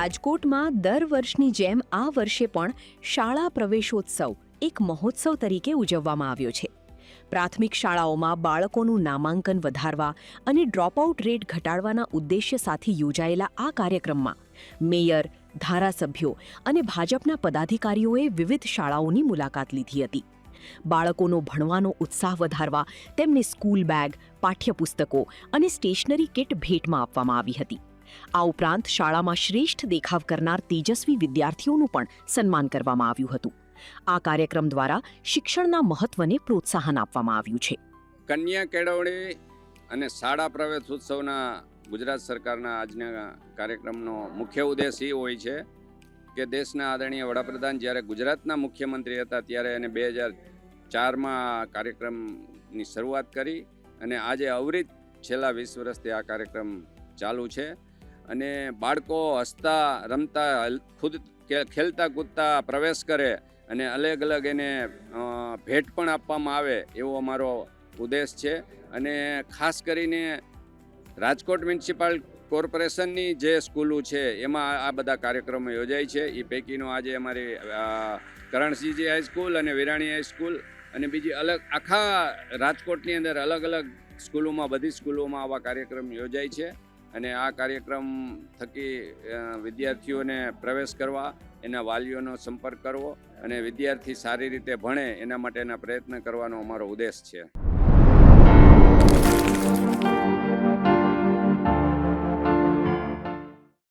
રાજકોટમાં દર વર્ષની જેમ આ વર્ષે પણ શાળા પ્રવેશોત્સવ એક મહોત્સવ તરીકે ઉજવવામાં આવ્યો છે. પ્રાથમિક શાળાઓમાં બાળકોનું નામાંકન વધારવા અને ડ્રોપઆઉટ રેટ ઘટાડવાના ઉદ્દેશ્ય સાથે યોજાયેલા આ કાર્યક્રમમાં મેયર, ધારાસભ્યો અને ભાજપના પદાધિકારીઓએ વિવિધ શાળાઓની મુલાકાત લીધી હતી. બાળકોનો ભણવાનો ઉત્સાહ વધારવા તેમને સ્કૂલ બેગ, પાઠ્યપુસ્તકો અને સ્ટેશનરી કિટ ભેટમાં આપવામાં આવી હતી. આ ઉપરાંત શાળામાં શ્રેષ્ઠ દેખાવ કરનાર તેજસ્વી વિદ્યાર્થીઓનું પણ સન્માન કરવામાં આવ્યું હતું. આ કાર્યક્રમ દ્વારા શિક્ષણના મહત્વને પ્રોત્સાહન આપવામાં આવ્યું છે. કન્યા કેળવણી અને શાળા પ્રવેશોત્સવના ગુજરાત સરકારના આજના કાર્યક્રમનો મુખ્ય ઉદ્દેશ એ હોય છે કે દેશના આદરણીય વડાપ્રધાન જ્યારે ગુજરાતના મુખ્યમંત્રી હતા ત્યારે એને 2004માં કાર્યક્રમની શરૂઆત કરી અને આજે અવિરત છેલ્લા 20 વર્ષથી આ કાર્યક્રમ ચાલુ છે. અને બાળકો હસતા રમતા ખુદ ખેલતા કૂદતા પ્રવેશ કરે અને અલગ અલગ એને ભેટ પણ આપવામાં આવે એવો અમારો ઉદ્દેશ છે. અને ખાસ કરીને રાજકોટ મ્યુનિસિપલ કોર્પોરેશનની જે સ્કૂલો છે એમાં આ બધા કાર્યક્રમો યોજાય છે. એ પૈકીનો આજે અમારી કરણસિંહજી હાઈસ્કૂલ અને વિરાણી હાઈસ્કૂલ અને બીજી અલગ આખા રાજકોટની અંદર અલગ અલગ સ્કૂલોમાં બધી સ્કૂલોમાં આવા કાર્યક્રમ યોજાય છે. અને આ કાર્યક્રમ થકી વિદ્યાર્થીઓને પ્રવેશ કરવા, એના વાલીઓનો સંપર્ક કરવો અને વિદ્યાર્થી સારી રીતે ભણે એના માટેના પ્રયત્ન કરવાનો અમારો ઉદ્દેશ છે.